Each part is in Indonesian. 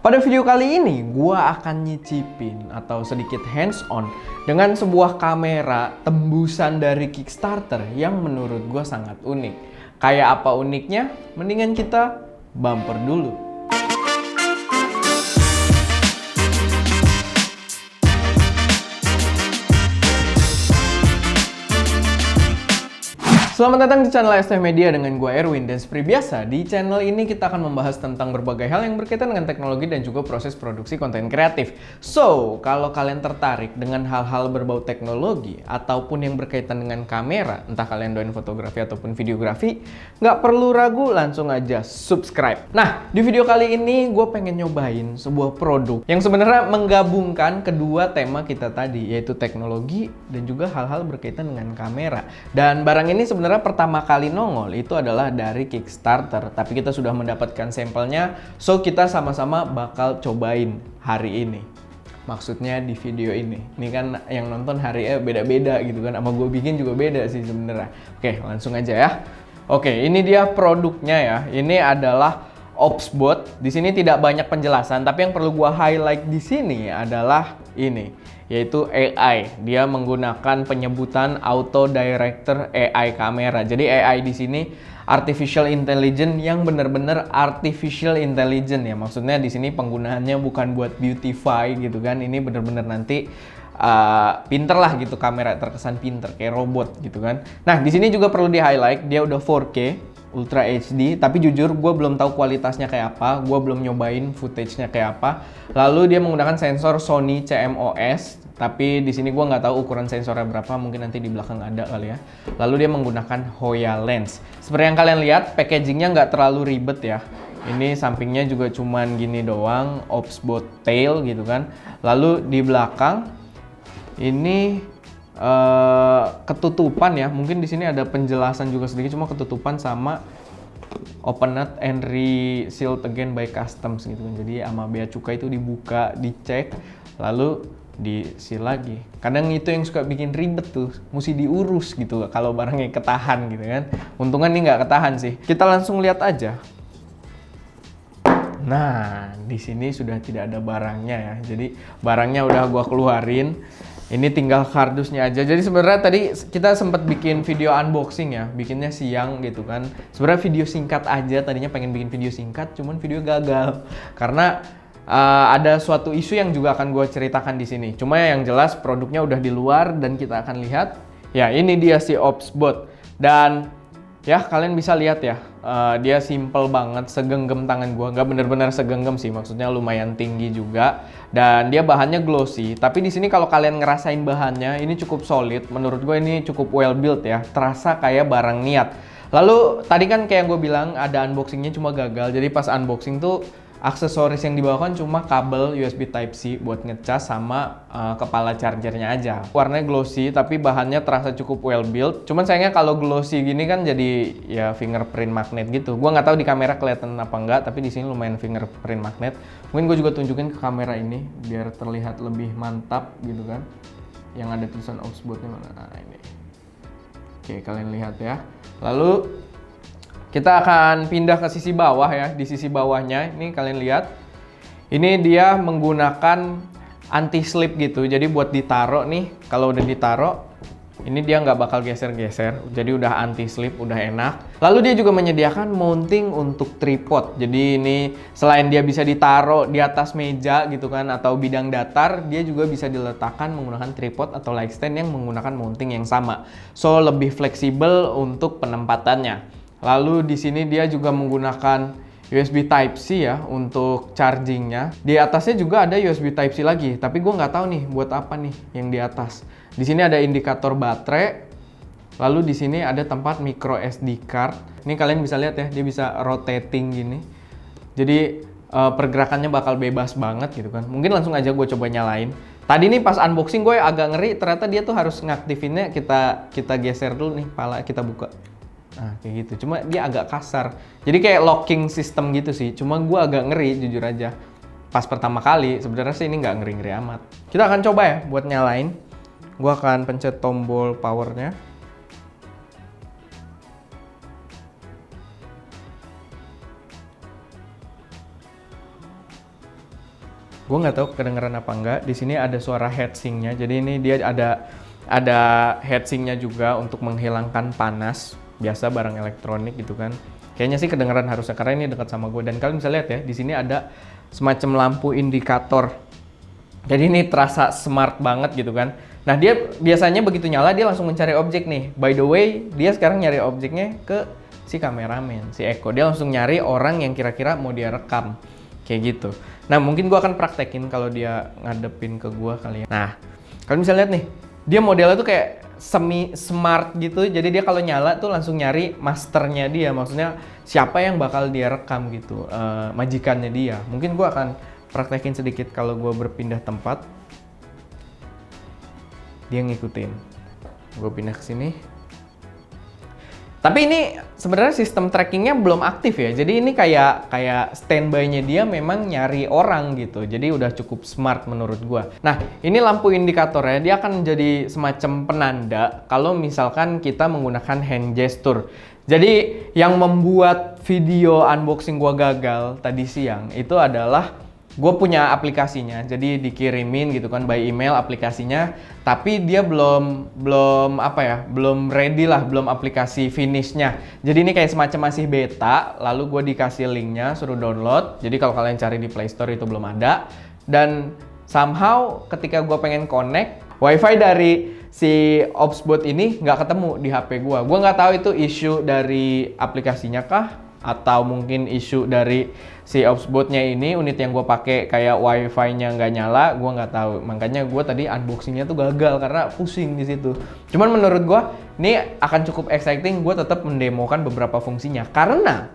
Pada video kali ini, gua akan nyicipin atau sedikit hands-on dengan sebuah kamera tembusan dari Kickstarter yang menurut gua sangat unik. Kayak apa uniknya? Mendingan kita bumper dulu. Selamat datang di channel ST Media dengan gue Erwin, dan seperti biasa di channel ini kita akan membahas tentang berbagai hal yang berkaitan dengan teknologi dan juga proses produksi konten kreatif. So, kalau kalian tertarik dengan hal-hal berbau teknologi ataupun yang berkaitan dengan kamera, entah kalian doain fotografi ataupun videografi, nggak perlu ragu, langsung aja subscribe. Nah, di video kali ini gue pengen nyobain sebuah produk yang sebenarnya menggabungkan kedua tema kita tadi, yaitu teknologi dan juga hal-hal berkaitan dengan kamera. Dan barang ini sebenarnya pertama kali nongol itu adalah dari Kickstarter, tapi kita sudah mendapatkan sampelnya, so kita sama-sama bakal cobain hari ini. Maksudnya di video ini. Ini kan yang nonton hari beda-beda gitu kan, sama gue bikin juga beda sih sebenarnya. Oke, langsung aja ya. Oke, ini dia produknya ya. Ini adalah OpsBot. Di sini tidak banyak penjelasan, tapi yang perlu gua highlight di sini adalah ini, yaitu AI. Dia menggunakan penyebutan Auto Director AI kamera. Jadi AI di sini artificial intelligence yang benar-benar artificial intelligence ya. Maksudnya di sini penggunaannya bukan buat beautify gitu kan. Ini benar-benar nanti pinter lah gitu, kamera terkesan pinter kayak robot gitu kan. Nah, di sini juga perlu di-highlight dia udah 4K Ultra HD, tapi jujur gue belum tahu kualitasnya kayak apa, gue belum nyobain footage-nya kayak apa. Lalu dia menggunakan sensor Sony CMOS, tapi di sini gue nggak tahu ukuran sensornya berapa, mungkin nanti di belakang ada kali ya. Lalu dia menggunakan Hoya lens. Seperti yang kalian lihat, packagingnya nggak terlalu ribet ya. Ini sampingnya juga cuman gini doang, OpsBot tail gitu kan. Lalu di belakang ini ketutupan ya, mungkin di sini ada penjelasan juga sedikit, cuma ketutupan sama open net and resealed again by customs gitu kan. Jadi sama bea cukai itu dibuka, dicek, lalu di-seal lagi. Kadang itu yang suka bikin ribet tuh, mesti diurus gitu kalau barangnya ketahan gitu kan. Untungnya ini nggak ketahan sih. Kita langsung lihat aja. Nah, di sini sudah tidak ada barangnya ya. Jadi barangnya udah gua keluarin. Ini tinggal kardusnya aja. Jadi sebenarnya tadi kita sempat bikin video unboxing ya, bikinnya siang gitu kan. Sebenarnya video singkat aja, tadinya pengen bikin video singkat, cuman video gagal karena ada suatu isu yang juga akan gue ceritakan di sini. Cuma yang jelas produknya udah di luar dan kita akan lihat. Ya, ini dia si OpsBot. Dan ya kalian bisa lihat ya, dia simple banget, segenggam tangan gua. Nggak bener-bener segenggam sih, maksudnya lumayan tinggi juga. Dan dia bahannya glossy, tapi di sini kalau kalian ngerasain bahannya, ini cukup solid. Menurut gue ini cukup well built ya, terasa kayak barang niat. Lalu tadi kan kayak gue bilang ada unboxingnya cuma gagal, jadi pas unboxing tuh aksesoris yang dibawakan cuma kabel USB Type-C buat ngecas sama kepala chargernya aja. Warnanya glossy tapi bahannya terasa cukup well built. Cuman sayangnya kalau glossy gini kan jadi ya fingerprint magnet gitu. Gua nggak tahu di kamera kelihatan apa enggak, tapi di sini lumayan fingerprint magnet. Mungkin gue juga tunjukin ke kamera ini biar terlihat lebih mantap gitu kan. Yang ada tulisan OpsBot-nya mana? Nah, ini. Oke, kalian lihat ya. Lalu kita akan pindah ke sisi bawah ya. Di sisi bawahnya ini kalian lihat, ini dia menggunakan anti slip gitu. Jadi buat ditaro nih, kalau udah ditaro ini dia nggak bakal geser-geser. Jadi udah anti slip, udah enak. Lalu dia juga menyediakan mounting untuk tripod. Jadi ini selain dia bisa ditaro di atas meja gitu kan, atau bidang datar, dia juga bisa diletakkan menggunakan tripod atau light stand yang menggunakan mounting yang sama. So lebih fleksibel untuk penempatannya. Lalu di sini dia juga menggunakan USB Type-C ya untuk chargingnya. Di atasnya juga ada USB Type-C lagi, tapi gue nggak tahu nih buat apa nih yang di atas. Di sini ada indikator baterai. Lalu di sini ada tempat micro SD card. Ini kalian bisa lihat ya, dia bisa rotating gini. Jadi pergerakannya bakal bebas banget gitu kan. Mungkin langsung aja gue coba nyalain. Tadi nih pas unboxing gue agak ngeri, ternyata dia tuh harus ngaktifinnya kita geser dulu nih, pala kita buka. Nah, kayak gitu. Cuma dia agak kasar. Jadi kayak locking system gitu sih. Cuma gue agak ngeri, jujur aja. Pas pertama kali, sebenarnya sih ini nggak ngeri-ngeri amat. Kita akan coba ya buat nyalain. Gue akan pencet tombol powernya. Gue nggak tahu kedengeran apa enggak. Di sini ada suara heatsinknya. Jadi ini dia ada heatsinknya juga untuk menghilangkan panas. Biasa barang elektronik gitu kan. Kayaknya sih kedengeran harusnya karena ini dekat sama gue. Dan kalian bisa lihat ya, di sini ada semacam lampu indikator. Jadi ini terasa smart banget gitu kan. Nah dia biasanya begitu nyala dia langsung mencari objek nih. By the way, dia sekarang nyari objeknya ke si kameramen, si Eko. Dia langsung nyari orang yang kira-kira mau dia rekam. Kayak gitu. Nah mungkin gua akan praktekin kalau dia ngadepin ke gua kali ya. Nah kalian bisa lihat nih, dia modelnya tuh kayak semi smart gitu. Jadi dia kalau nyala tuh langsung nyari masternya dia. Maksudnya siapa yang bakal dia rekam gitu, majikannya dia. Mungkin gua akan praktekin sedikit kalau gua berpindah tempat. Dia ngikutin. Gua pindah ke sini. Tapi ini sebenarnya sistem trackingnya belum aktif ya. Jadi ini kayak standby-nya dia memang nyari orang gitu. Jadi udah cukup smart menurut gua. Nah, ini lampu indikatornya dia akan jadi semacam penanda kalau misalkan kita menggunakan hand gesture. Jadi yang membuat video unboxing gua gagal tadi siang itu adalah gue punya aplikasinya, jadi dikirimin gitu kan by email aplikasinya, tapi dia belum ready lah, belum aplikasi finishnya. Jadi ini kayak semacam masih beta, lalu gue dikasih linknya, suruh download. Jadi kalau kalian cari di Play Store itu belum ada. Dan somehow ketika gue pengen connect, wifi dari si Opsbot ini nggak ketemu di HP gue. Gue nggak tahu itu issue dari aplikasinya kah? Atau mungkin isu dari si Opsbot-nya ini, unit yang gue pakai kayak wifi-nya nggak nyala, gue nggak tahu. Makanya gue tadi unboxing-nya tuh gagal karena pusing di situ. Cuman menurut gue ini akan cukup exciting. Gue tetap mendemokan beberapa fungsinya karena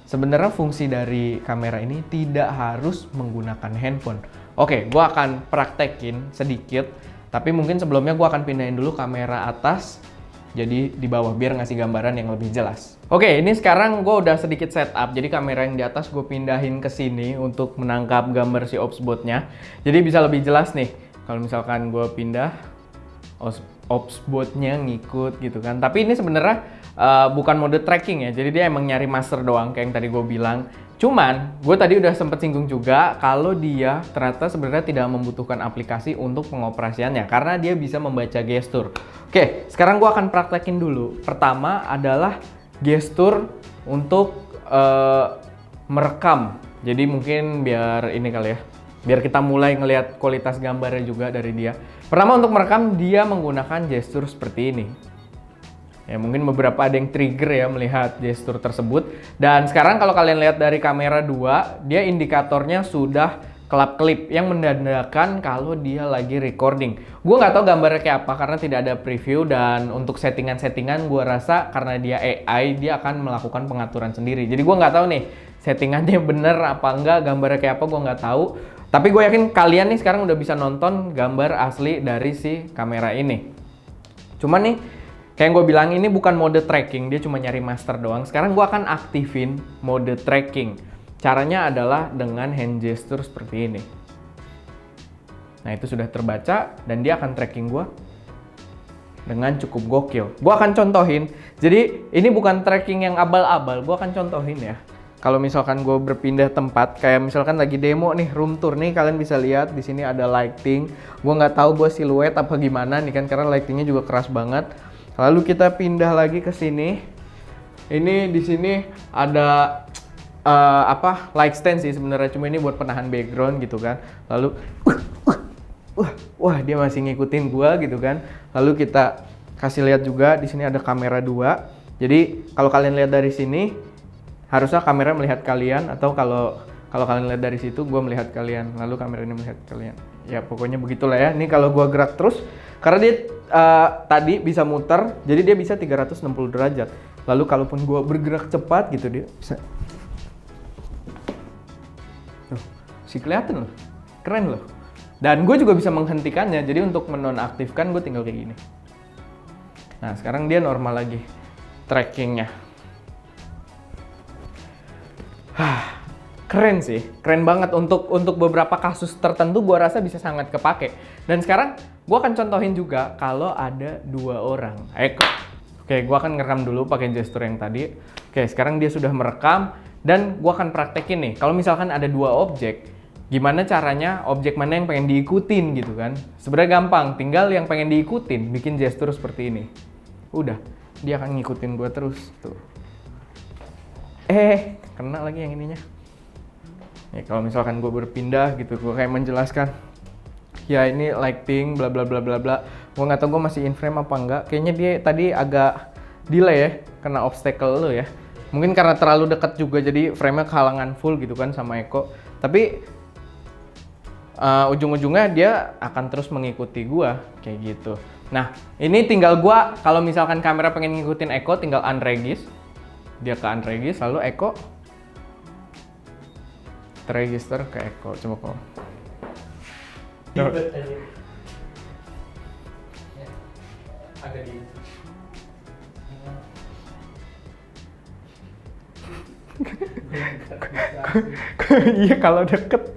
sebenarnya fungsi dari kamera ini tidak harus menggunakan handphone. Oke, gue akan praktekin sedikit. Tapi mungkin sebelumnya gue akan pindahin dulu kamera atas jadi di bawah biar ngasih gambaran yang lebih jelas. Oke, ini sekarang gue udah sedikit setup. Jadi kamera yang di atas gue pindahin ke sini untuk menangkap gambar si Opsbot-nya. Jadi bisa lebih jelas nih. Kalau misalkan gue pindah, Opsbot-nya ngikut gitu kan. Tapi ini sebenarnya bukan mode tracking ya. Jadi dia emang nyari master doang kayak yang tadi gue bilang. Cuman, gue tadi udah sempet singgung juga kalau dia ternyata sebenarnya tidak membutuhkan aplikasi untuk pengoperasiannya karena dia bisa membaca gestur. Oke, sekarang gue akan praktekin dulu. Pertama adalah gestur untuk merekam. Jadi mungkin biar ini kali ya, biar kita mulai ngelihat kualitas gambarnya juga dari dia. Pertama untuk merekam dia menggunakan gestur seperti ini. Ya mungkin beberapa ada yang trigger ya melihat gestur tersebut. Dan sekarang kalau kalian lihat dari kamera 2, dia indikatornya sudah kelap-kelip yang menandakan kalau dia lagi recording. Gue nggak tahu gambarnya kayak apa karena tidak ada preview, dan untuk settingan-settingan gue rasa karena dia AI dia akan melakukan pengaturan sendiri. Jadi gue nggak tahu nih settingannya bener apa enggak, gambarnya kayak apa gue nggak tahu. Tapi gue yakin kalian nih sekarang udah bisa nonton gambar asli dari si kamera ini. Cuman nih kayak yang gue bilang ini bukan mode tracking, dia cuma nyari master doang. Sekarang gue akan aktifin mode tracking. Caranya adalah dengan hand gesture seperti ini. Nah itu sudah terbaca dan dia akan tracking gue dengan cukup gokil. Gue akan contohin. Jadi ini bukan tracking yang abal-abal, gue akan contohin ya. Kalau misalkan gue berpindah tempat, kayak misalkan lagi demo nih, room tour nih, kalian bisa lihat di sini ada lighting. Gue nggak tahu gue siluet apa gimana nih kan, karena lightingnya juga keras banget. Lalu kita pindah lagi ke sini. Ini di sini ada light stand sih sebenarnya, cuma ini buat penahan background gitu kan. Lalu wah dia masih ngikutin gua gitu kan. Lalu kita kasih lihat juga di sini ada kamera 2. Jadi kalau kalian lihat dari sini harusnya kamera melihat kalian, atau kalau kalian lihat dari situ gua melihat kalian, lalu kamera ini melihat kalian. Ya pokoknya begitulah ya. Ini kalau gua gerak terus karena dia tadi bisa muter, jadi dia bisa 360 derajat. Lalu kalaupun gue bergerak cepat gitu dia bisa. Tuh, si kelihatan loh, keren loh. Dan gue juga bisa menghentikannya, jadi untuk menonaktifkan gue tinggal kayak gini. Nah sekarang dia normal lagi trackingnya. Keren sih, keren banget untuk beberapa kasus tertentu gue rasa bisa sangat kepake. Dan sekarang gue akan contohin juga kalau ada 2 orang. Oke, gue akan ngerekam dulu pakai gesture yang tadi. Oke, sekarang dia sudah merekam dan gue akan praktekin nih. Kalau misalkan ada 2 objek, gimana caranya objek mana yang pengen diikutin gitu kan. Sebenarnya gampang, tinggal yang pengen diikutin bikin gestur seperti ini. Udah, dia akan ngikutin gue terus tuh. Kena lagi yang ininya. Ya kalau misalkan gue berpindah gitu, gue kayak menjelaskan, ya ini lighting bla bla bla bla bla. Gue nggak tahu gue masih in frame apa enggak. Kayaknya dia tadi agak delay ya, kena obstacle lo ya. Mungkin karena terlalu dekat juga jadi frame-nya kehalangan full gitu kan sama Eko. Tapi ujung-ujungnya dia akan terus mengikuti gue kayak gitu. Nah ini tinggal gue, kalau misalkan kamera pengen ngikutin Eko tinggal unregis. Dia ke unregis lalu Eko terregister ke Eko. Coba kok. Agak di iya kalau deket.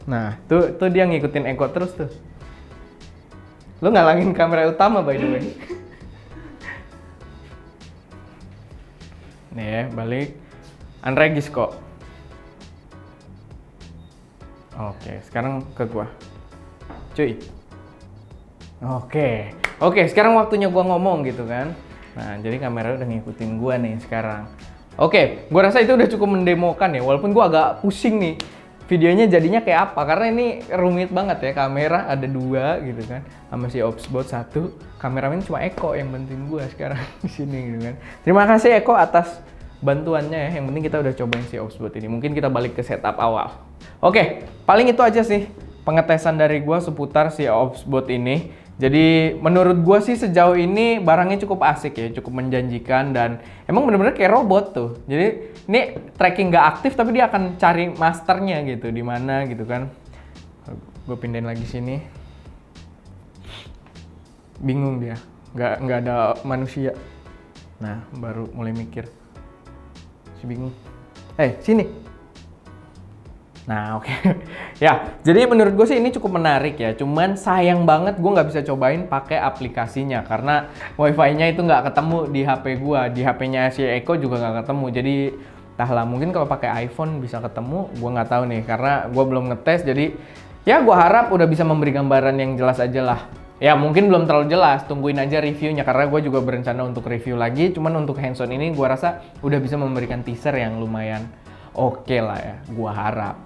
Nah tuh dia ngikutin Eko terus tuh. Lu ngalangin kamera utama by the way. Nih ya, balik unregis kok. Oke, sekarang ke gua. Cuy. Oke, sekarang waktunya gua ngomong gitu kan. Nah, jadi kamera udah ngikutin gua nih sekarang. Oke, gua rasa itu udah cukup mendemokan ya, walaupun gua agak pusing nih. Videonya jadinya kayak apa? Karena ini rumit banget ya, kamera ada 2 gitu kan. Sama si Obsbot 1, kameramen cuma Eko yang bantuin gua sekarang di sini gitu kan. Terima kasih Eko atas bantuannya ya. Yang penting kita udah cobain si Obsbot ini. Mungkin kita balik ke setup awal. Oke, paling itu aja sih pengetesan dari gua seputar si Obsbot ini. Jadi menurut gua sih sejauh ini barangnya cukup asik ya, cukup menjanjikan dan emang bener-bener kayak robot tuh. Jadi ini tracking nggak aktif tapi dia akan cari masternya gitu di mana gitu kan. Gue pindahin lagi sini. Bingung dia, nggak ada manusia. Nah baru mulai mikir. Si bingung. Sini. Nah oke. Ya, jadi menurut gue sih ini cukup menarik ya. Cuman sayang banget gue nggak bisa cobain pakai aplikasinya karena wifi-nya itu nggak ketemu di HP gue. Di HP-nya si Eko juga nggak ketemu. Jadi entahlah, mungkin kalau pakai iPhone bisa ketemu. Gue nggak tahu nih karena gue belum ngetes. Jadi ya gue harap udah bisa memberi gambaran yang jelas aja lah. Ya mungkin belum terlalu jelas, tungguin aja reviewnya karena gue juga berencana untuk review lagi. Cuman untuk hands-on ini gue rasa udah bisa memberikan teaser yang lumayan oke lah ya, gue harap.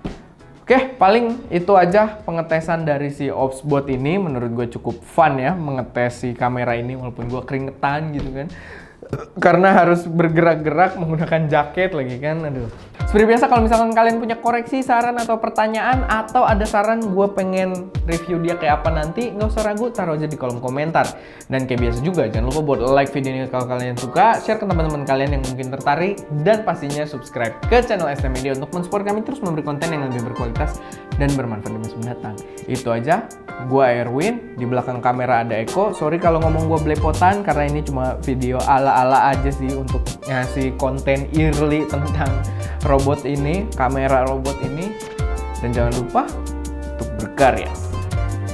Oke, paling itu aja pengetesan dari si Obsbot ini. Menurut gue cukup fun ya mengetes si kamera ini walaupun gue keringetan gitu kan. Karena harus bergerak-gerak menggunakan jaket lagi kan, aduh. Seperti biasa kalau misalkan kalian punya koreksi, saran atau pertanyaan atau ada saran gue pengen review dia kayak apa nanti, nggak usah ragu, taruh aja di kolom komentar. Dan kayak biasa juga jangan lupa buat like video ini kalau kalian suka, share ke teman-teman kalian yang mungkin tertarik, dan pastinya subscribe ke channel ST Media untuk mensupport kami terus memberi konten yang lebih berkualitas dan bermanfaat di masa mendatang. Itu aja, gue Erwin, di belakang kamera ada Eko. Sorry kalau ngomong gue belepotan karena ini cuma video ala-ala aja sih untuk ngasih konten early tentang robot ini, kamera robot ini. Dan jangan lupa untuk berkarya.